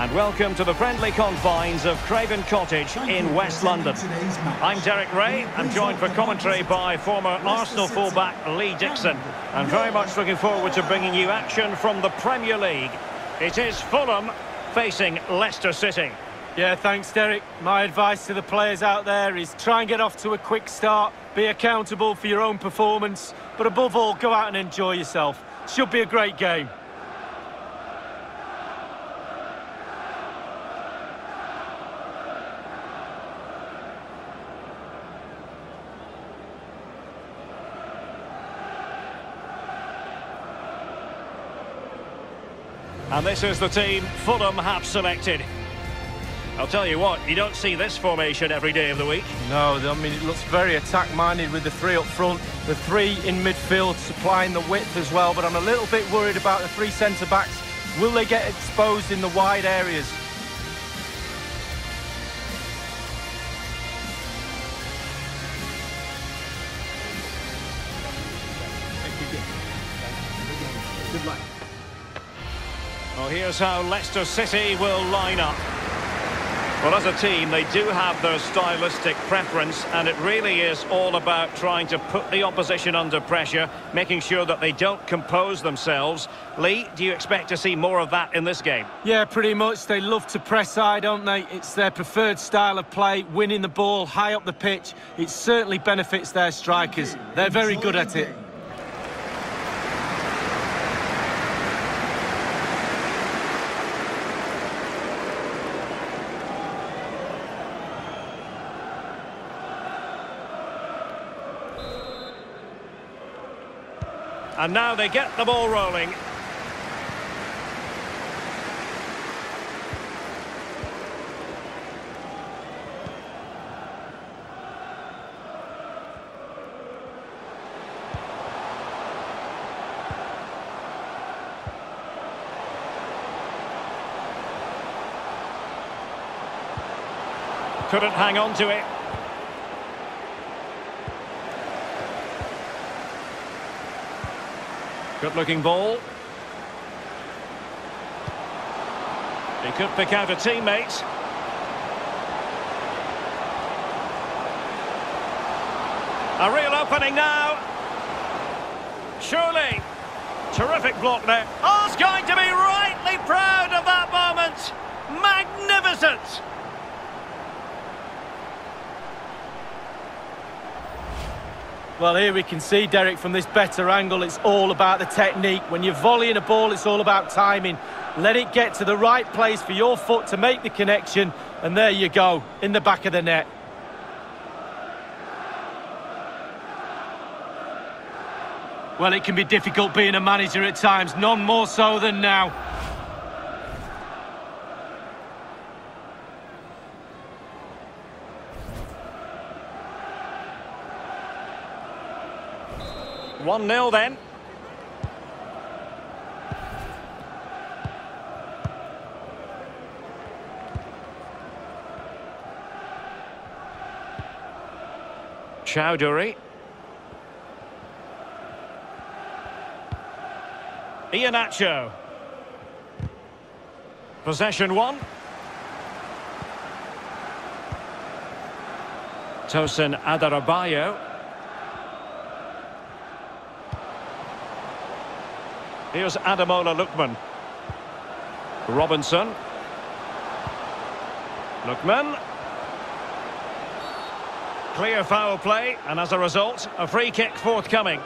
And welcome to the friendly confines of Craven Cottage in West London. I'm Derek Ray. I'm joined for commentary by former Arsenal fullback Lee Dixon. I'm very much looking forward to bringing you action from the Premier League. It is Fulham facing Leicester City. Yeah, thanks, Derek. My advice to the players out there is try and get off to a quick start, be accountable for your own performance, but above all, go out and enjoy yourself. Should be a great game. And this is the team Fulham have selected. I'll tell you what, you don't see this formation every day of the week. No, I mean, it looks very attack-minded with the three up front, the three in midfield supplying the width as well, but I'm a little bit worried about the three centre-backs. Will they get exposed in the wide areas? Good luck. Well, here's how Leicester City will line up. Well, as a team, they do have their stylistic preference, and it really is all about trying to put the opposition under pressure, making sure that they don't compose themselves. Lee, do you expect to see more of that in this game? Yeah, pretty much. They love to press high, don't they? It's their preferred style of play, winning the ball high up the pitch. It certainly benefits their strikers. They're very good at it. And now they get the ball rolling. Couldn't hang on to it. Good-looking ball. He could pick out a teammate. A real opening now. Surely. Terrific block there. Oh, it's going to be rightly proud of that moment. Magnificent. Well, here we can see, Derek, from this better angle, it's all about the technique. When you're volleying a ball, it's all about timing. Let it get to the right place for your foot to make the connection, and there you go, in the back of the net. Well, it can be difficult being a manager at times, none more so than now. One 0 then. Chowdhury. Iheanacho. Possession one. Tosin Adarabioyo. Here's Ademola Lookman. Robinson. Lookman. Clear foul play, and as a result, a free kick forthcoming.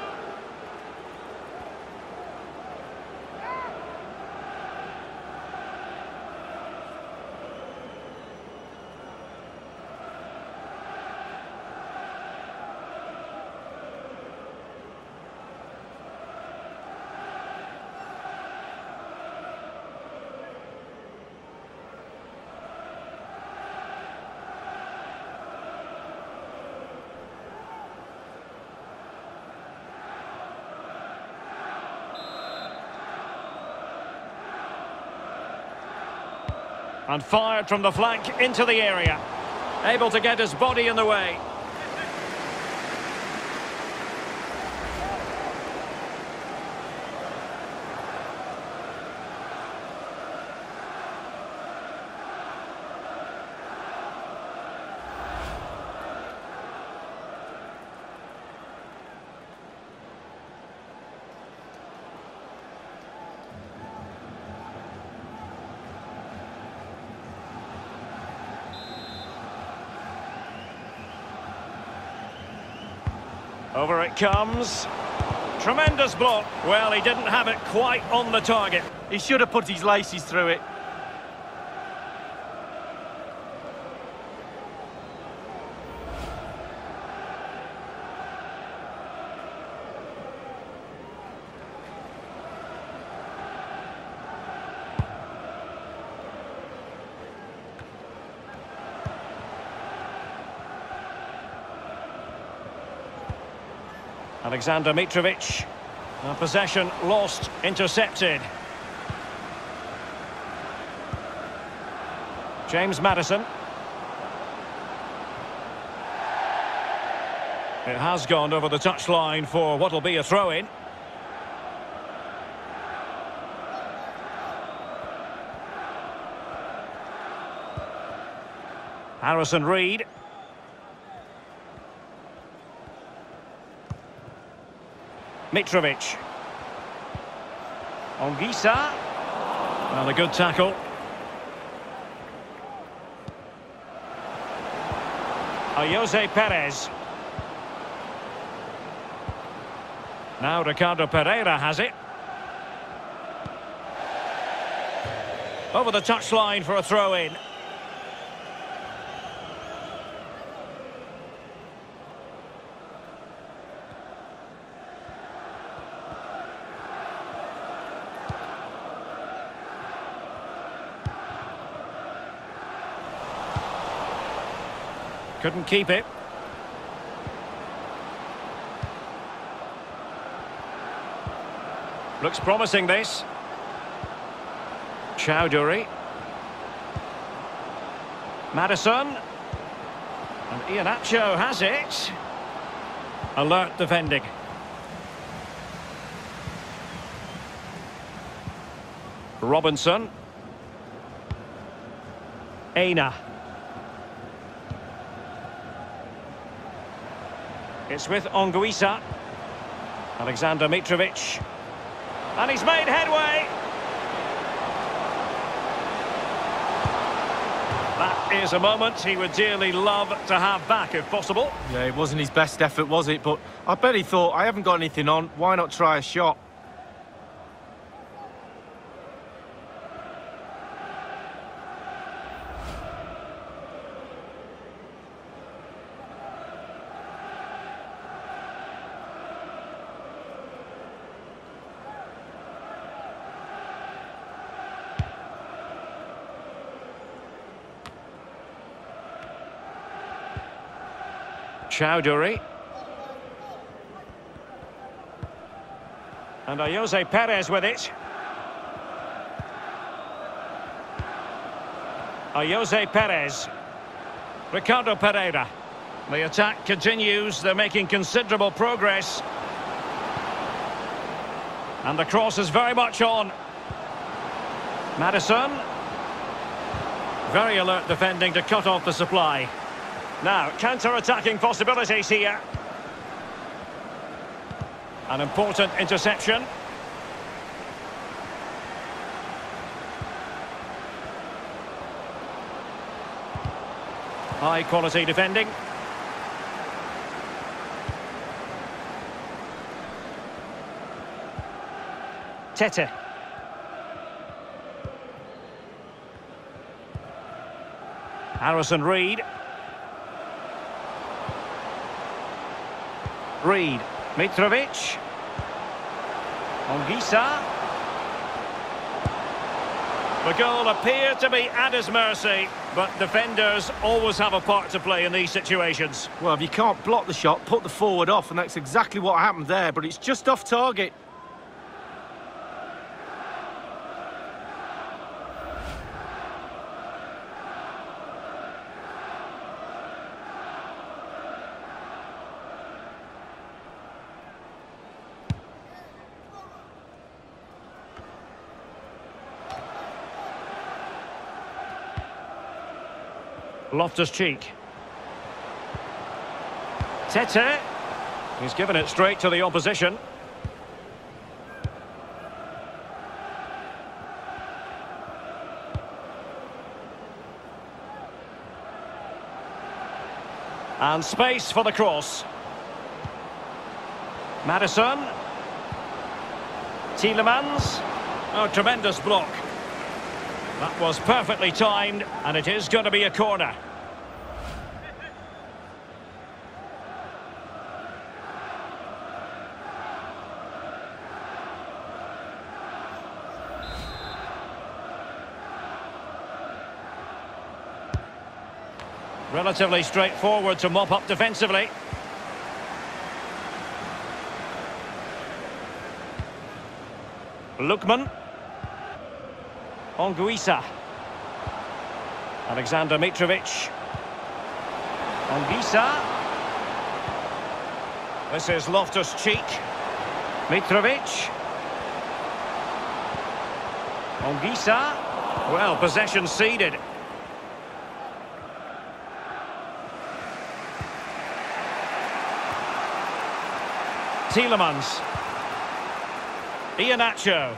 And fired from the flank into the area. Able to get his body in the way. Over it comes. Tremendous block. Well, he didn't have it quite on the target. He should have put his laces through it. Alexander Mitrovic. Possession lost, intercepted. James Maddison. It has gone over the touchline for what will be a throw-in. Harrison Reed. Mitrovic. Ongisa. Well, a good tackle. Jose Perez. Now Ricardo Pereira has it. Over the touchline for a throw-in. Couldn't keep it. Looks promising, this. Chowdhury. Maddison. And Iheanacho has it. Alert defending. Robinson. Aina. It's with Ongisa. Alexander Mitrovic. And he's made headway. That is a moment he would dearly love to have back if possible. Yeah, it wasn't his best effort, was it? But I bet he thought, I haven't got anything on, why not try a shot? Chowdhury. And Jose Perez with it. Jose Perez. Ricardo Pereira. The attack continues. They're making considerable progress. And the cross is very much on. Maddison. Very alert defending to cut off the supply. Now, counter-attacking possibilities here. An important interception. High-quality defending. Tete. Harrison Reed. Reed. Mitrovic. Ongisa. The goal appeared to be at his mercy, but defenders always have a part to play in these situations. Well, if you can't block the shot, put the forward off, and that's exactly what happened there, but it's just off target. Loftus-Cheek. Tete. He's given it straight to the opposition. And space for the cross. Maddison. Tielemans. Oh, tremendous block. That was perfectly timed, and it is going to be a corner. Relatively straightforward to mop up defensively. Lookman. Anguissa. Alexander Mitrovic. Anguissa. This is Loftus-Cheek. Mitrovic. Anguissa. Well, possession ceded. Tielemans. Iheanacho.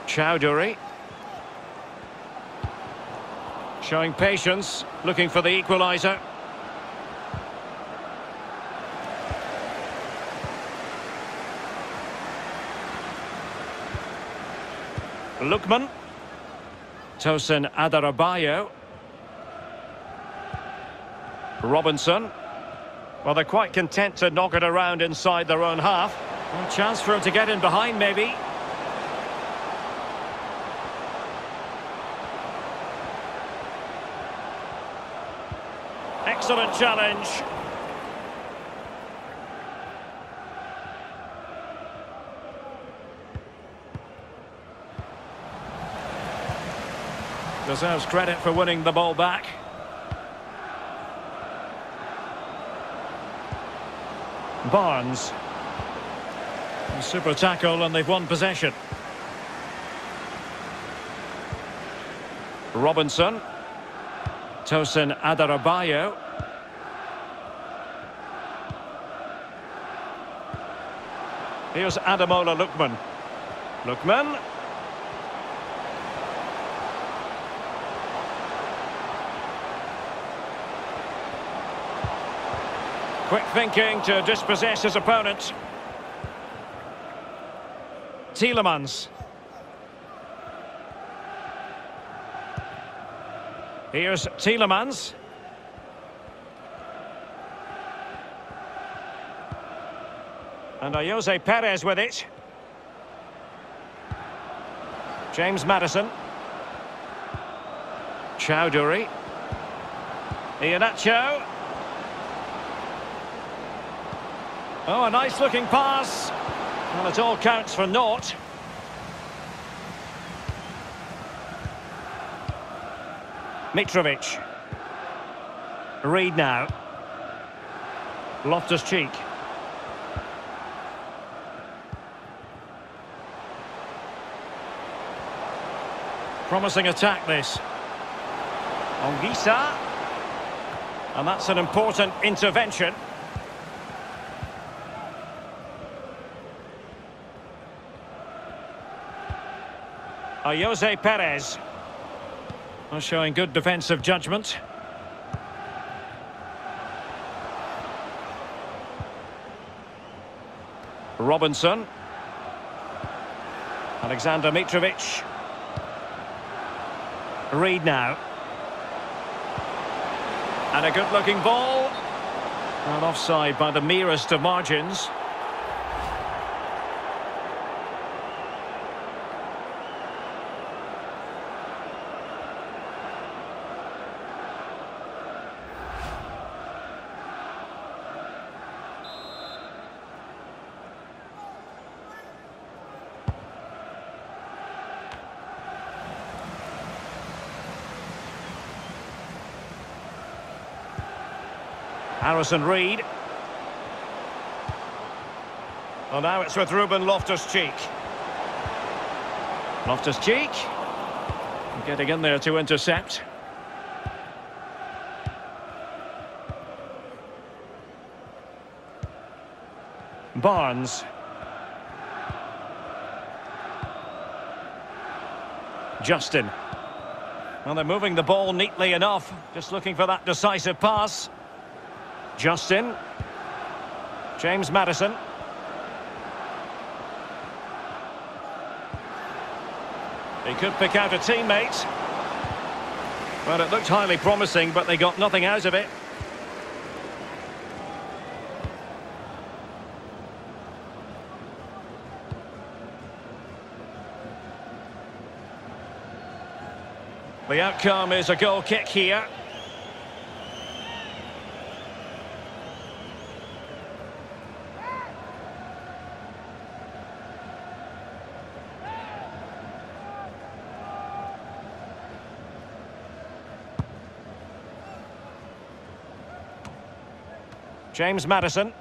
Chowdhury. Showing patience, looking for the equaliser. Lookman. Tosin Adarabioyo. Robinson. Well, they're quite content to knock it around inside their own half. A chance for him to get in behind, maybe. Excellent challenge. Deserves credit for winning the ball back. Barnes. A super tackle, and they've won possession. Robinson. Tosin Adarabioyo. Here's Ademola Lookman. Lookman. Quick thinking to dispossess his opponent. Tielemans. Here's Tielemans. And Jose Perez with it. James Maddison. Chowdhury. Iheanacho. Oh, a nice looking pass. Well, it all counts for naught. Mitrovic. Reed now. Loftus-Cheek. Promising attack, this. Anguissa. And that's an important intervention. Jose Perez. Showing good defensive judgment. Robinson. Alexander Mitrovic. Reed now. And a good-looking ball. And offside by the merest of margins. Harrison Reed. Well, now it's with Ruben Loftus-Cheek. Loftus-Cheek. Getting in there to intercept. Barnes. Justin. Well, they're moving the ball neatly enough. Just looking for that decisive pass. Justin. James Maddison. He could pick out a teammate. Well, it looked highly promising, but they got nothing out of it. The outcome is a goal kick here. James Maddison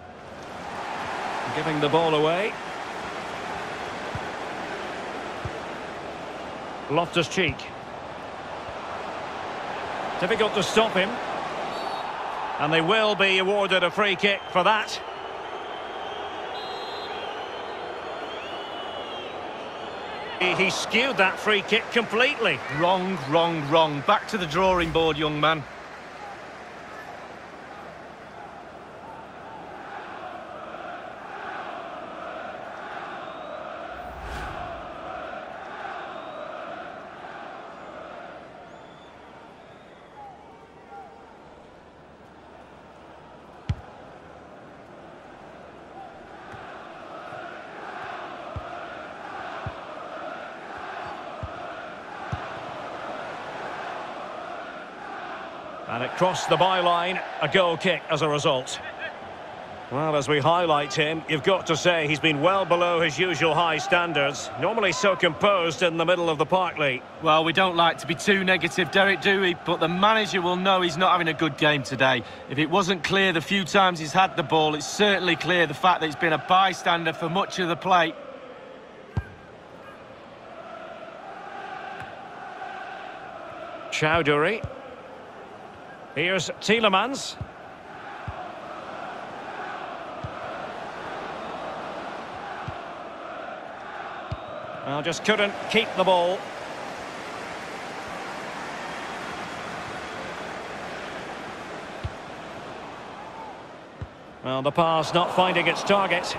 giving the ball away. Loftus-Cheek. Difficult to stop him. And they will be awarded a free kick for that. He skewed that free kick completely. Wrong, wrong, wrong. Back to the drawing board, young man. And it crossed the byline, a goal kick as a result. Well, as we highlight him, you've got to say he's been well below his usual high standards. Normally so composed in the middle of the park, Lee. Well, we don't like to be too negative, Derek, do we? But the manager will know he's not having a good game today. If it wasn't clear the few times he's had the ball, it's certainly clear the fact that he's been a bystander for much of the play. Chowdhury. Here's Tielemans. Well, just couldn't keep the ball. Well, the pass not finding its target.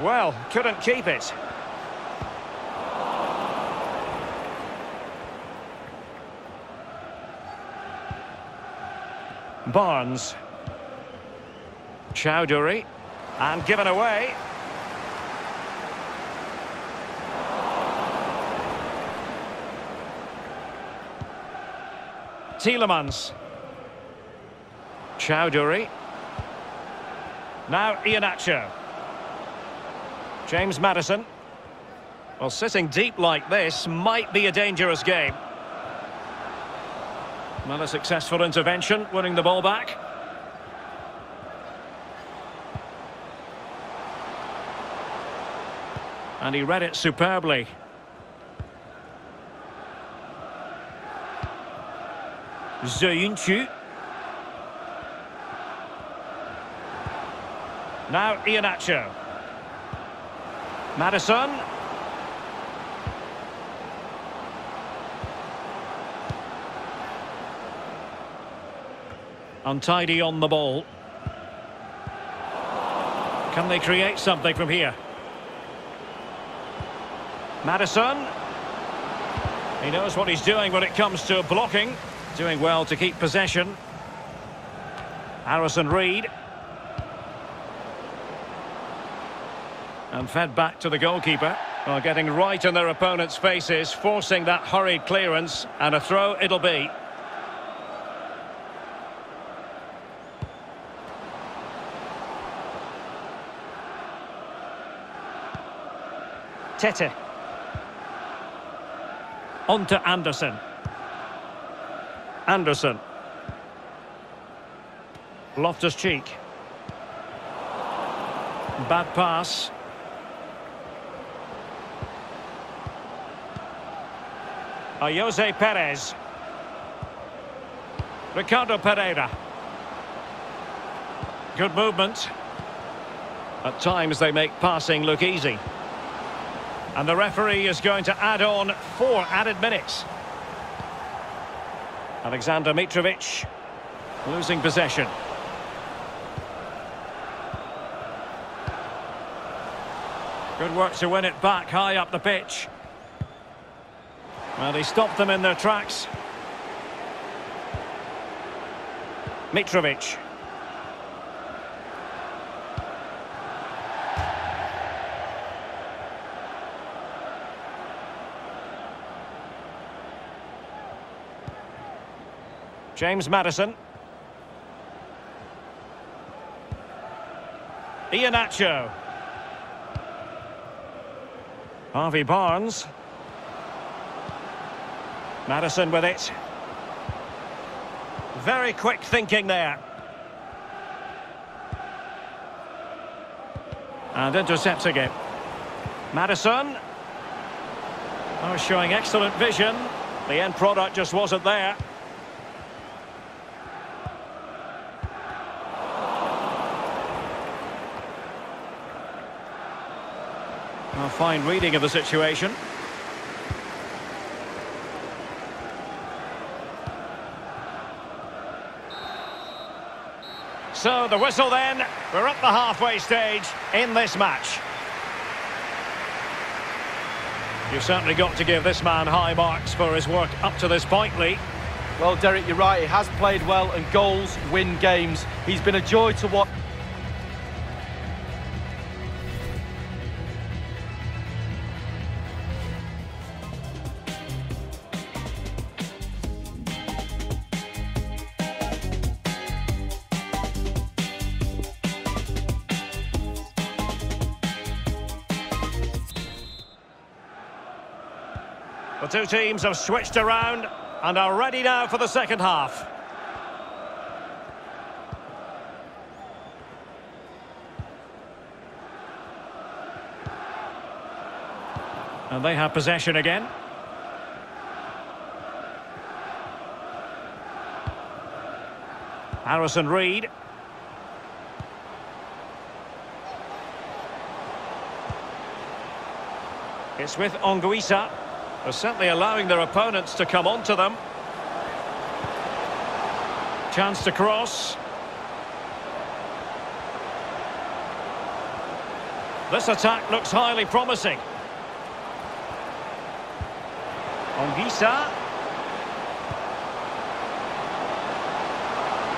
Well, couldn't keep it. Barnes. Chowdhury. And given away. Tielemans. Chowdhury. Now Iheanacho. James Maddison. Well, sitting deep like this might be a dangerous game. Well, a successful intervention, winning the ball back. And he read it superbly. Ziyunchu. Now Iheanacho. Maddison. Untidy on the ball. Can they create something from here? Maddison. He knows what he's doing when it comes to blocking. Doing well to keep possession. Harrison Reed. And fed back to the goalkeeper. Well, getting right in their opponent's faces, forcing that hurried clearance, and a throw it'll be. Tete. On to Anderson. Anderson. Loftus-Cheek. Bad pass. Jose Perez. Ricardo Pereira. Good movement. At times they make passing look easy. And the referee is going to add on 4 added minutes. Alexander Mitrovic losing possession. Good work to win it back high up the pitch. Well, he stopped them in their tracks. Mitrovic. James Maddison. Iheanacho. Harvey Barnes. Maddison with it. Very quick thinking there. And intercepting it. Maddison. Oh, showing excellent vision. The end product just wasn't there. A fine reading of the situation. So the whistle then. We're at the halfway stage in this match. You've certainly got to give this man high marks for his work up to this point, Lee. Well, Derek, you're right. He has played well and goals win games. He's been a joy to watch. The two teams have switched around and are ready now for the second half. And they have possession again. Harrison Reed. It's with Anguissa. They're certainly allowing their opponents to come onto them. Chance to cross. This attack looks highly promising. Anguissa.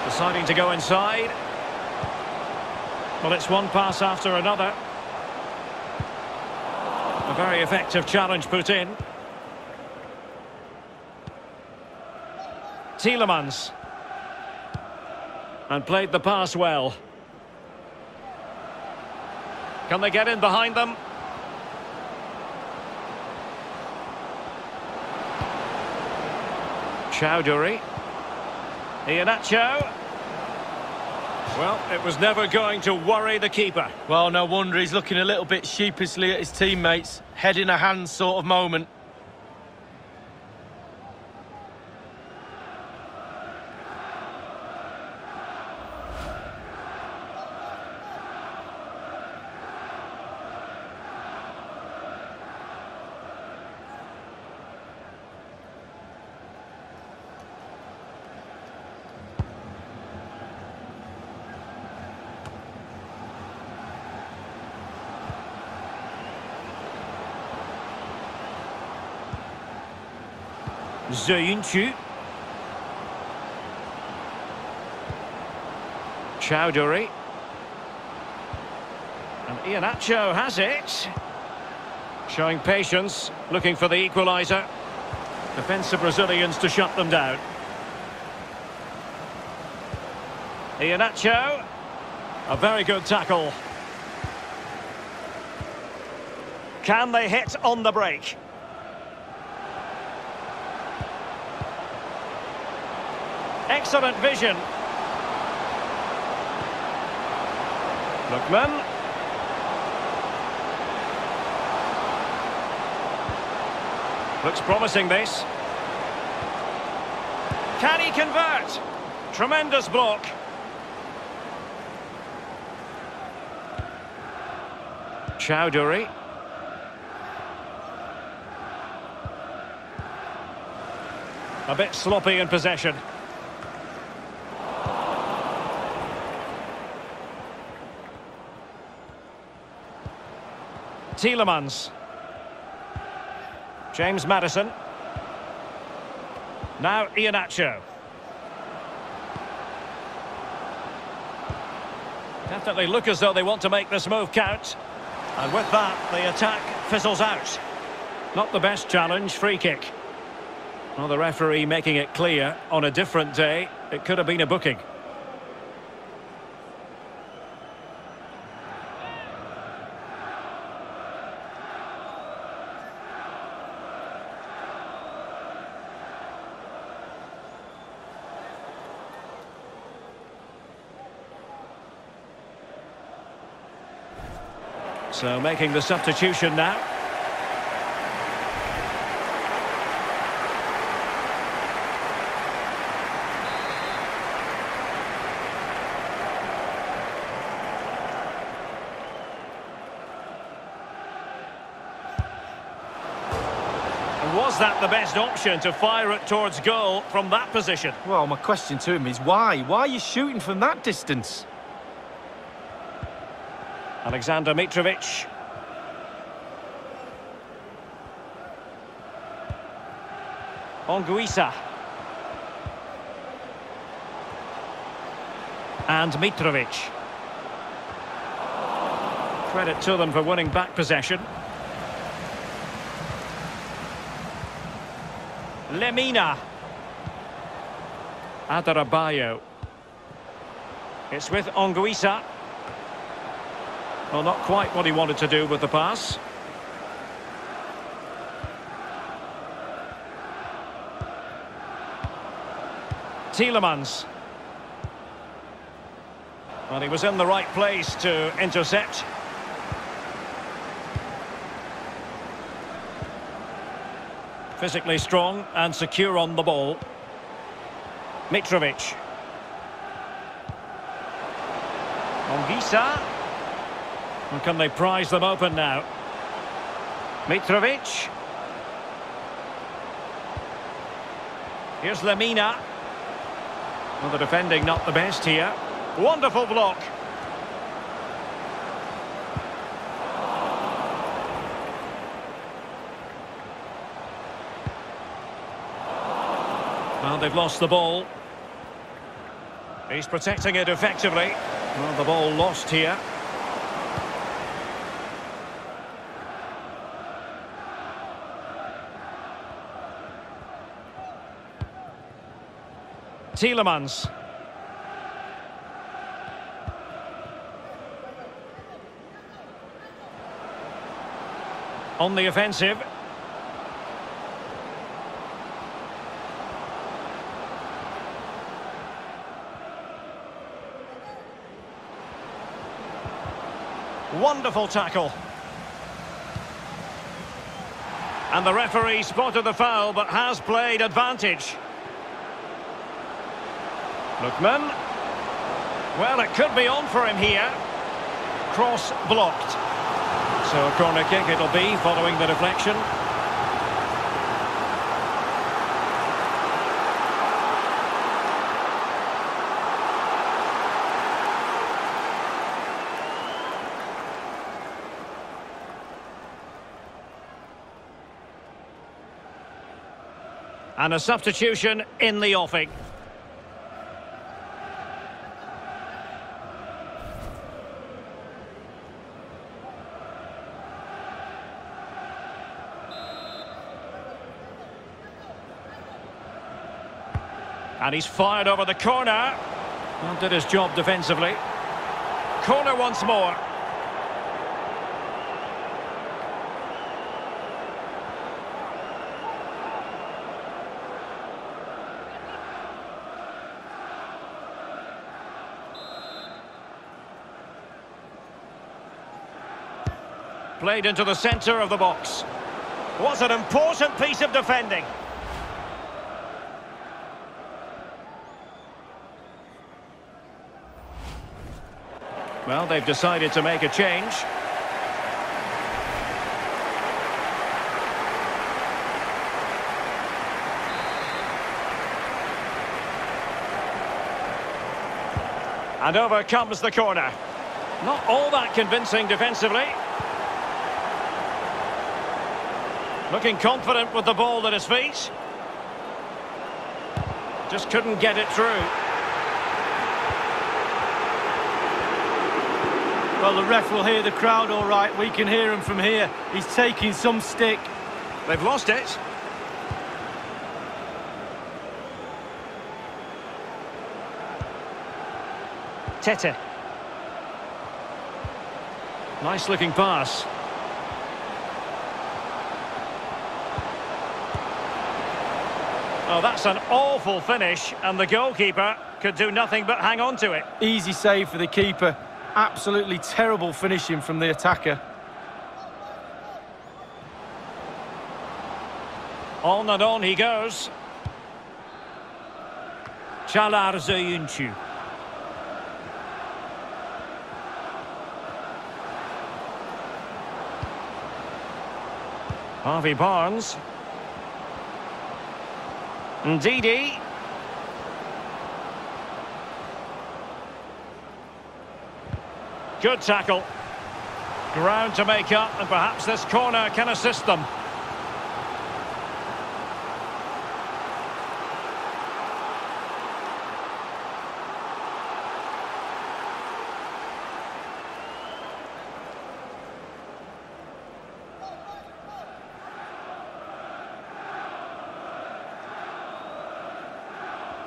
Deciding to go inside. Well, it's one pass after another. A very effective challenge put in. Tielemans. And played the pass well. Can they get in behind them? Chowdhury. Iheanacho. Well, it was never going to worry the keeper. Well, no wonder he's looking a little bit sheepishly at his teammates. Head in a hand sort of moment. Zayuncu. Chowdhury. And Iheanacho has it. Showing patience, looking for the equaliser. Defensive Brazilians to shut them down. Iheanacho. A very good tackle. Can they hit on the break? Excellent vision. Lookman. Looks promising, this. Can he convert? Tremendous block. Chowdhury. A bit sloppy in possession. Tielemans. James Maddison. Now Iheanacho. Definitely look as though they want to make this move count. And with that, the attack fizzles out. Not the best challenge, free kick. Well, the referee making it clear, on a different day, it could have been a booking. So making the substitution now. And was that the best option to fire it towards goal from that position? Well, my question to him is why? Why are you shooting from that distance? Alexander Mitrovic. Onguisa. And Mitrovic. Credit to them for winning back possession. Lemina. Adarabioyo. It's with Onguisa. Well, not quite what he wanted to do with the pass. Tielemans. Well, he was in the right place to intercept. Physically strong and secure on the ball. Mitrovic. Onguisa. And can they prise them open now? Mitrovic. Here's Lemina. Well, the defending not the best here. Wonderful block. Well, they've lost the ball. He's protecting it effectively. Well, the ball lost here. Tielemans. On the offensive. Wonderful tackle. And the referee spotted the foul but has played advantage. Lookman. Well, it could be on for him here. Cross blocked. So a corner kick it'll be following the deflection. And a substitution in the offing. And he's fired over the corner. Well, did his job defensively. Corner once more. Played into the centre of the box. What an important piece of defending. Well, they've decided to make a change. And over comes the corner. Not all that convincing defensively. Looking confident with the ball at his feet. Just couldn't get it through. Well, the ref will hear the crowd all right. We can hear him from here. He's taking some stick. They've lost it. Tete. Nice looking pass. Oh, that's an awful finish, and the goalkeeper could do nothing but hang on to it. Easy save for the keeper. Absolutely terrible finishing from the attacker. On and on he goes. Çağlar Söyüncü. Harvey Barnes. Ndidi. Good tackle. Ground to make up, and perhaps this corner can assist them.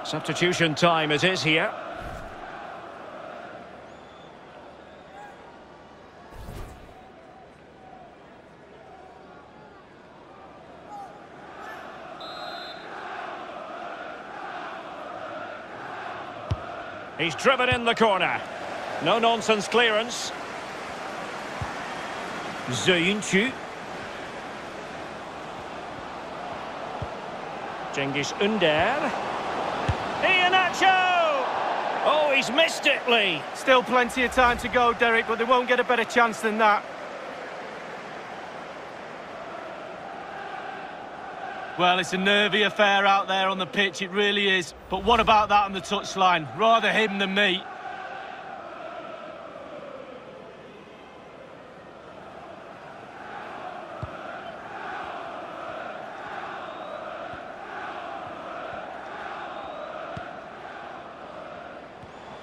Substitution time it is here. He's driven in the corner. No-nonsense clearance. Söyüncü. Cengiz Ünder. Iheanacho! Oh, he's missed it, Lee. Still plenty of time to go, Derek, but they won't get a better chance than that. Well, it's a nervy affair out there on the pitch, it really is. But what about that on the touchline? Rather him than me.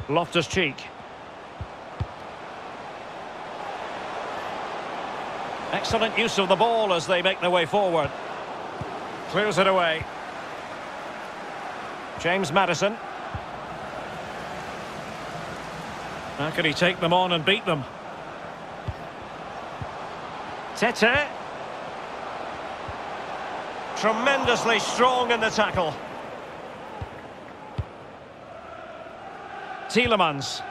Loftus-Cheek. Excellent use of the ball as they make their way forward. Clears it away. James Maddison. How can he take them on and beat them? Tete. Tremendously strong in the tackle. Tielemans.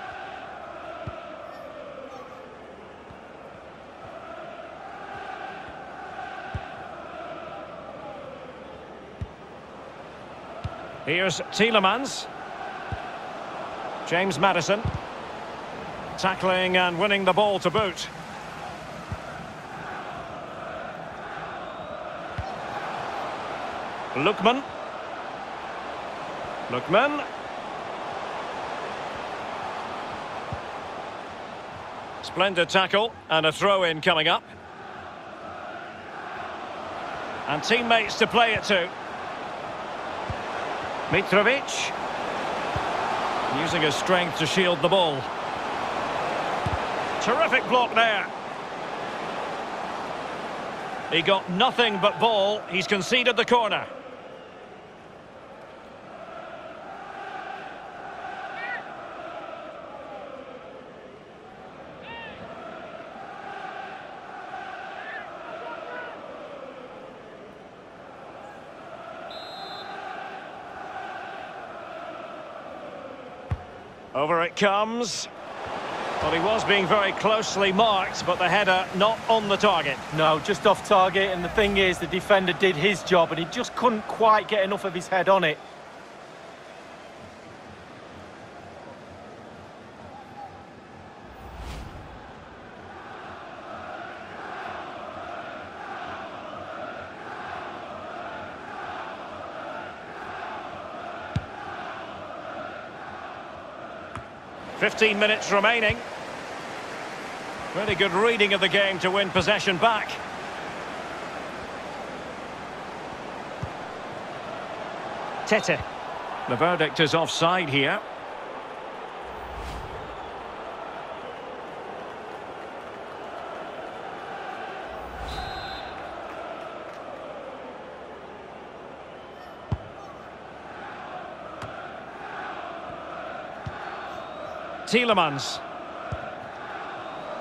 Here's Tielemans. James Maddison. Tackling and winning the ball to boot. Lookman. Splendid tackle and a throw-in coming up. And teammates to play it to. Mitrovic. Using his strength to shield the ball. Terrific block there. He got nothing but ball. He's conceded the corner. Over it comes. Well, he was being very closely marked, but the header not on the target. No, just off target, and the thing is, the defender did his job, and he just couldn't quite get enough of his head on it. 15 minutes remaining. Really good reading of the game to win possession back. Tete. The verdict is offside here. Tielemans.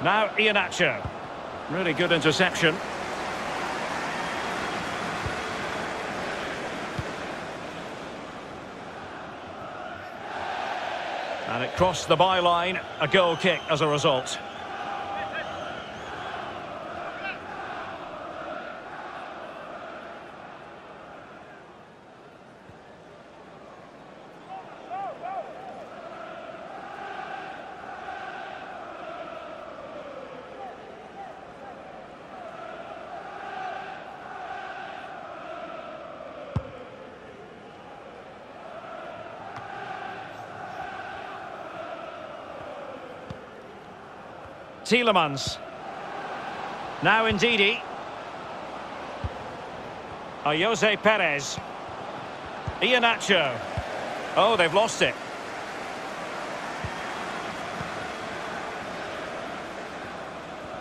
Now Iheanacho. Really good interception. And it crossed the byline, a goal kick as a result. Tielemans. Now Ndidi. Jose Perez. Iheanacho. Oh, they've lost it.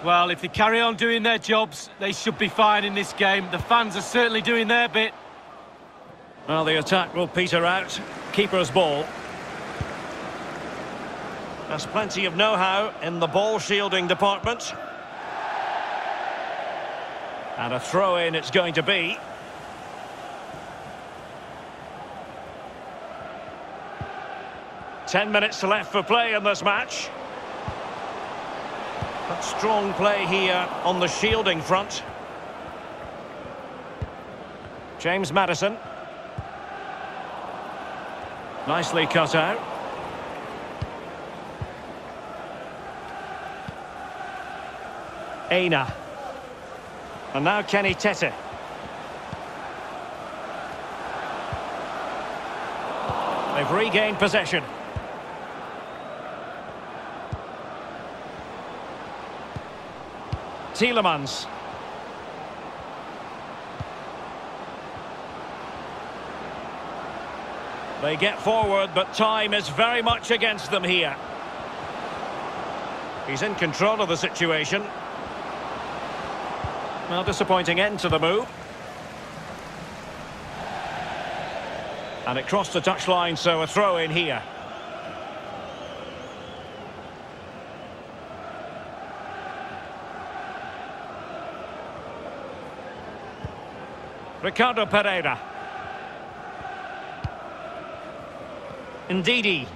Well, if they carry on doing their jobs, they should be fine in this game. The fans are certainly doing their bit. Well, the attack will peter out. Keeper's ball. There's plenty of know-how in the ball shielding department. And a throw-in it's going to be. Ten minutes left for play in this match. But strong play here on the shielding front. James Maddison. Nicely cut out. Aina. And now Kenny Tete. They've regained possession. Tielemans. They get forward, but time is very much against them here. He's in control of the situation. Well, disappointing end to the move. And it crossed the touchline, so a throw in here. Ricardo Pereira. Ndidi.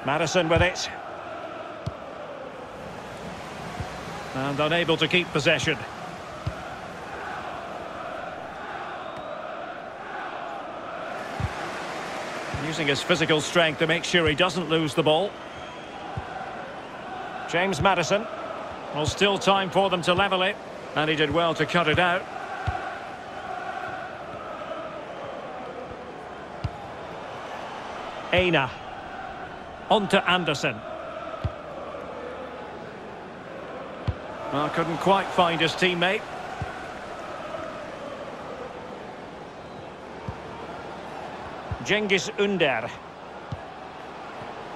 Maddison with it. And unable to keep possession. Using his physical strength to make sure he doesn't lose the ball. James Maddison. Well, still time for them to level it. And he did well to cut it out. Aina. On to Anderson. Well, couldn't quite find his teammate. Cengiz Ünder.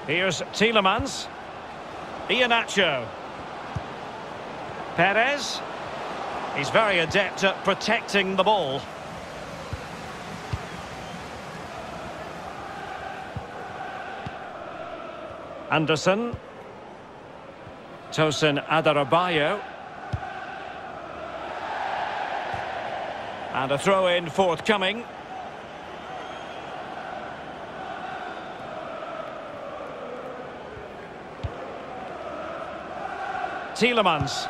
Here's Tielemans. Iheanacho. Perez. He's very adept at protecting the ball. Anderson. Tosin Adarabioyo. And a throw-in forthcoming. Tielemans.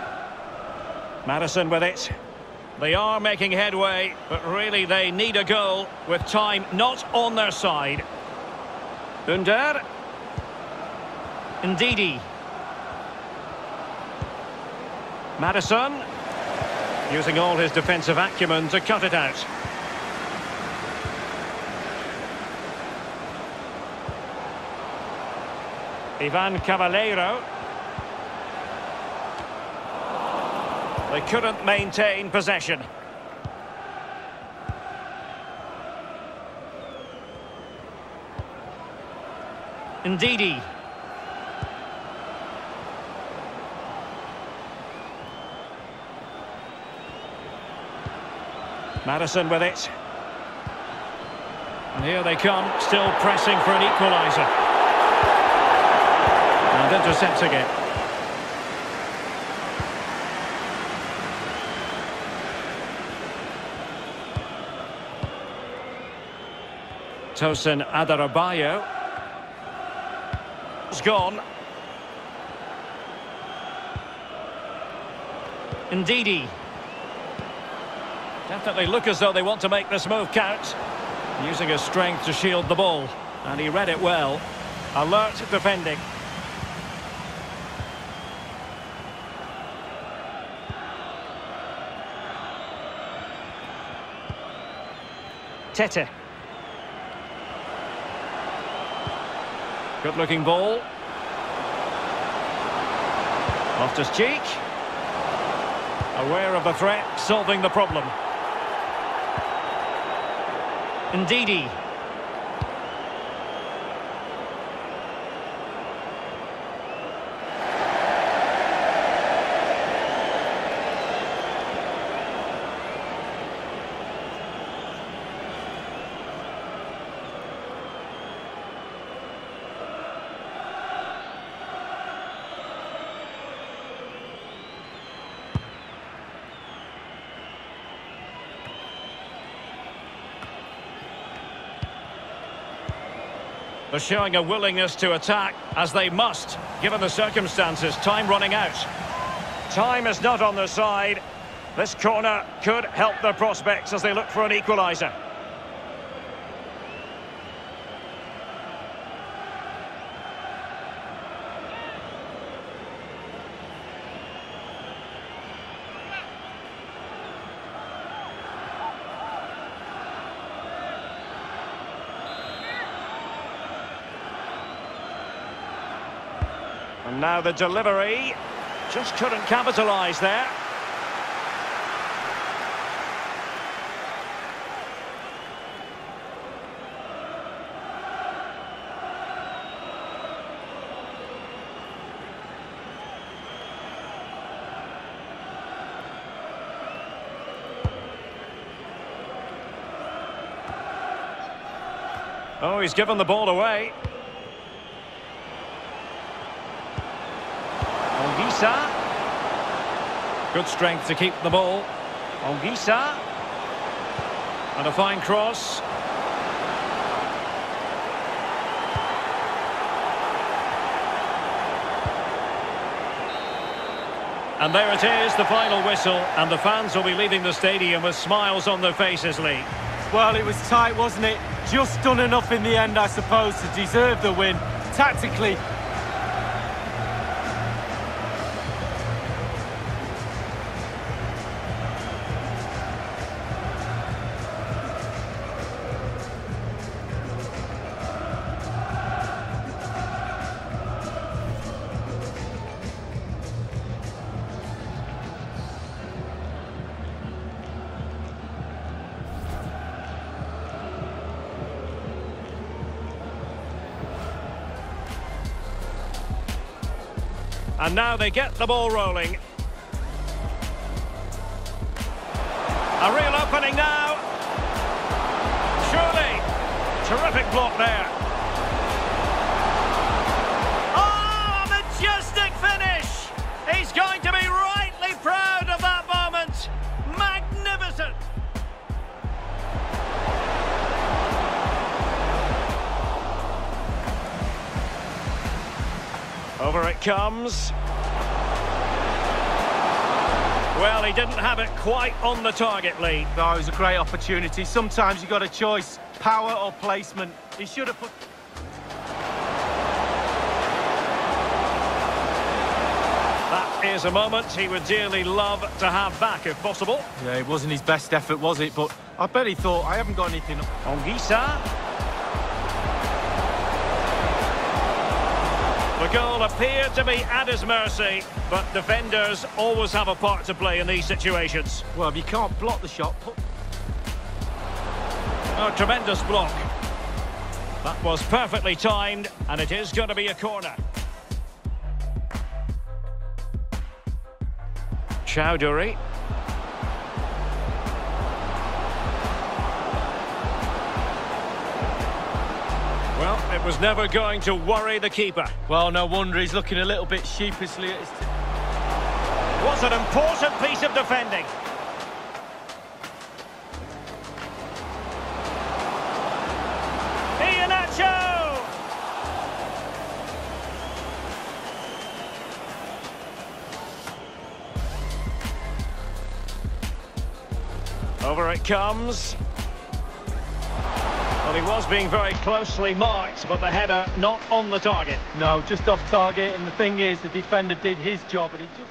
Maddison with it. They are making headway, but really they need a goal with time not on their side. Ünder. Ndidi. Maddison. Using all his defensive acumen to cut it out. Ivan Caballero. They couldn't maintain possession. Ndidi. Madison with it. And here they come, still pressing for an equaliser. And intercepting it. Tosin Adarabioyo. It's gone. Ndidi. Definitely look as though they want to make this move count. Using his strength to shield the ball. And he read it well. Alert defending. Tete. Good looking ball. Loftus-Cheek. Aware of the threat, solving the problem. Ndidi. They're showing a willingness to attack, as they must, given the circumstances. Time running out. Time is not on their side. This corner could help their prospects as they look for an equaliser. And now the delivery, just couldn't capitalise there. Oh, he's given the ball away. Good strength to keep the ball. Ongisa. And a fine cross. And there it is, the final whistle, and the fans will be leaving the stadium with smiles on their faces, Lee. Well, it was tight, wasn't it? Just done enough in the end, I suppose, to deserve the win. Tactically, and now they get the ball rolling. A real opening now. Surely. Terrific block there. Oh, a majestic finish. He's going to be rightly proud of that moment. Magnificent. Over it comes. Well, he didn't have it quite on the target, Lee. No, it was a great opportunity. Sometimes you've got a choice, power or placement. He should have put... That is a moment he would dearly love to have back, if possible. Yeah, it wasn't his best effort, was it? But I bet he thought, I haven't got anything... Ongisa. The goal appeared to be at his mercy, but defenders always have a part to play in these situations. Well, if you can't block the shot... A tremendous block. That was perfectly timed, and it is going to be a corner. Chowdhury. Well, it was never going to worry the keeper. Well, no wonder he's looking a little bit sheepishly at his... Was an important piece of defending. Over it comes. Well, he was being very closely marked, but the header not on the target. No, just off target, and the thing is, the defender did his job, and he just...